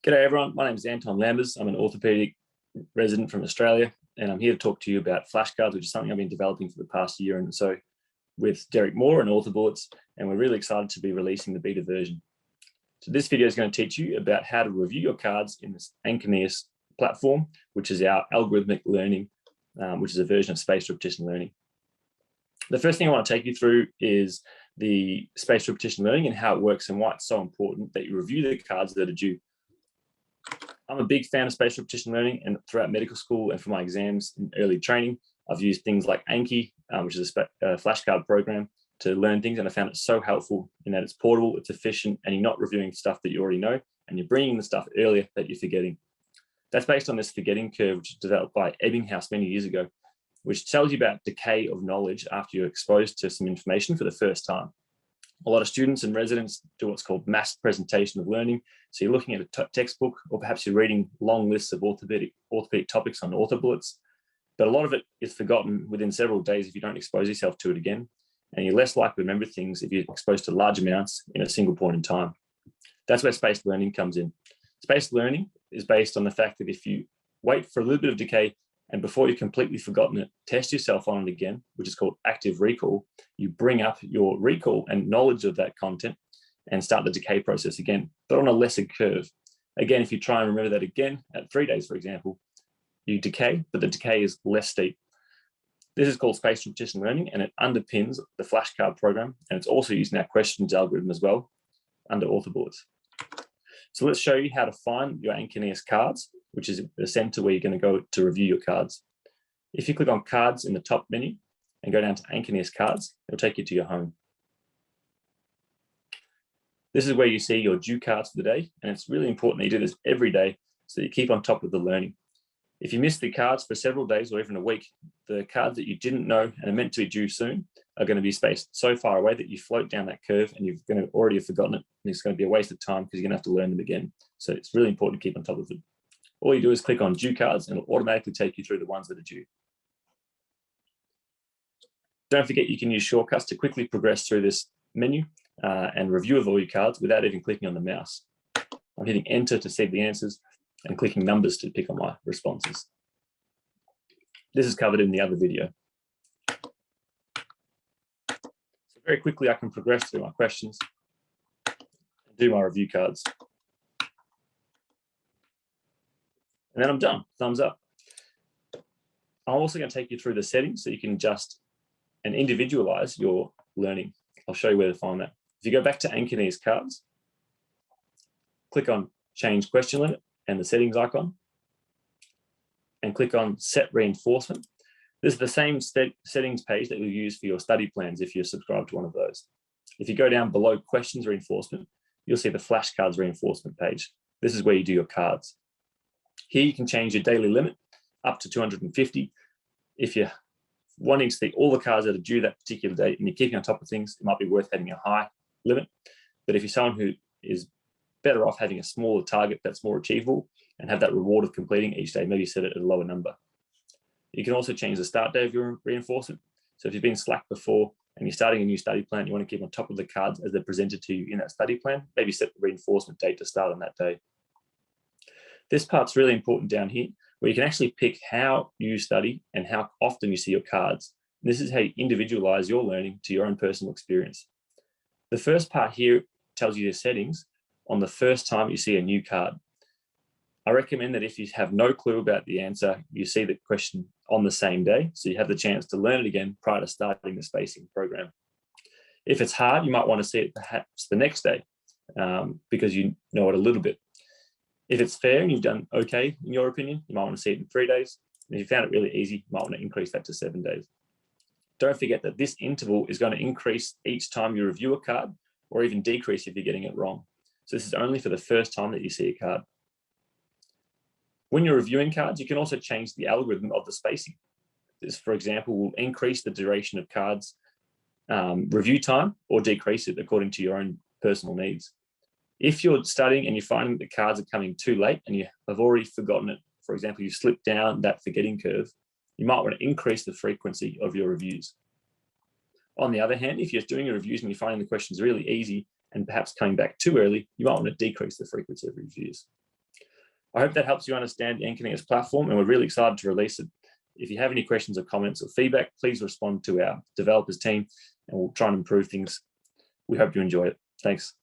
G'day everyone, my name is Anton Lambers. I'm an orthopedic resident from Australia, and I'm here to talk to you about flashcards, which is something I've been developing for the past year and so with Derek Moore and Orthobullets, and we're really excited to be releasing the beta version. So this video is going to teach you about how to review your cards in this Anconeus platform, which is our algorithmic learning, which is a version of spaced repetition learning. The first thing I want to take you through is the spaced repetition learning and how it works and why it's so important that you review the cards that are due. I'm a big fan of spaced repetition learning, and throughout medical school and for my exams in early training, I've used things like Anki, which is a flashcard program, to learn things, and I found it so helpful in that it's portable, it's efficient, and you're not reviewing stuff that you already know, and you're bringing the stuff earlier that you're forgetting. That's based on this forgetting curve, which was developed by Ebbinghaus many years ago, which tells you about decay of knowledge after you're exposed to some information for the first time. A lot of students and residents do what's called mass presentation of learning. So you're looking at a textbook, or perhaps you're reading long lists of orthopedic topics on Orthobullets, but a lot of it is forgotten within several days if you don't expose yourself to it again, and you're less likely to remember things if you're exposed to large amounts in a single point in time. That's where spaced learning comes in. Spaced learning is based on the fact that if you wait for a little bit of decay, and before you've completely forgotten it, test yourself on it again, which is called active recall. You bring up your recall and knowledge of that content and start the decay process again, but on a lesser curve. Again, if you try and remember that again at 3 days, for example, you decay, but the decay is less steep. This is called spaced repetition learning, and it underpins the flashcard program, and it's also used in our questions algorithm as well under Orthobullets. So let's show you how to find your Anconeus cards, which is the center where you're going to go to review your cards. If you click on cards in the top menu and go down to Anconeus cards, it'll take you to your home. This is where you see your due cards for the day, and it's really important that you do this every day so that you keep on top of the learning. If you miss the cards for several days or even a week, the cards that you didn't know and are meant to be due soon are going to be spaced so far away that you float down that curve and you're going to already have forgotten it, and it's going to be a waste of time because you're going to have to learn them again. So it's really important to keep on top of it. All you do is click on due cards and it'll automatically take you through the ones that are due. Don't forget you can use shortcuts to quickly progress through this menu and review of all your cards without even clicking on the mouse. I'm hitting enter to see the answers and clicking numbers to pick on my responses. This is covered in the other video. So very quickly I can progress through my questions and do my review cards. And then I'm done, thumbs up. I'm also going to take you through the settings so you can adjust and individualize your learning. I'll show you where to find that. If you go back to Anconeus cards, click on change question limit and the settings icon, and click on set reinforcement. This is the same settings page that you'll use for your study plans if you're subscribed to one of those. If you go down below questions reinforcement, you'll see the flashcards reinforcement page. This is where you do your cards. Here you can change your daily limit up to 250. If you're wanting to see all the cards that are due that particular date and you're keeping on top of things, it might be worth having a high limit. But if you're someone who is better off having a smaller target that's more achievable and have that reward of completing each day, maybe set it at a lower number. You can also change the start day of your reinforcement. So if you've been slack before and you're starting a new study plan, you want to keep on top of the cards as they're presented to you in that study plan, maybe set the reinforcement date to start on that day. This part's really important down here, where you can actually pick how you study and how often you see your cards. And this is how you individualize your learning to your own personal experience. The first part here tells you your settings on the first time you see a new card. I recommend that if you have no clue about the answer, you see the question on the same day, so you have the chance to learn it again prior to starting the spacing program. If it's hard, you might want to see it perhaps the next day because you know it a little bit. If it's fair and you've done okay, in your opinion, you might want to see it in 3 days. And if you found it really easy, you might want to increase that to 7 days. Don't forget that this interval is going to increase each time you review a card, or even decrease if you're getting it wrong. So this is only for the first time that you see a card. When you're reviewing cards, you can also change the algorithm of the spacing. This, for example, will increase the duration of cards review time or decrease it according to your own personal needs. If you're studying and you're finding the cards are coming too late and you have already forgotten it, for example, you slipped down that forgetting curve, you might want to increase the frequency of your reviews. On the other hand, if you're doing your reviews and you're finding the questions really easy and perhaps coming back too early, you might want to decrease the frequency of reviews. I hope that helps you understand the Anconeus platform, and we're really excited to release it. If you have any questions or comments or feedback, please respond to our developers team, and we'll try and improve things. We hope you enjoy it. Thanks.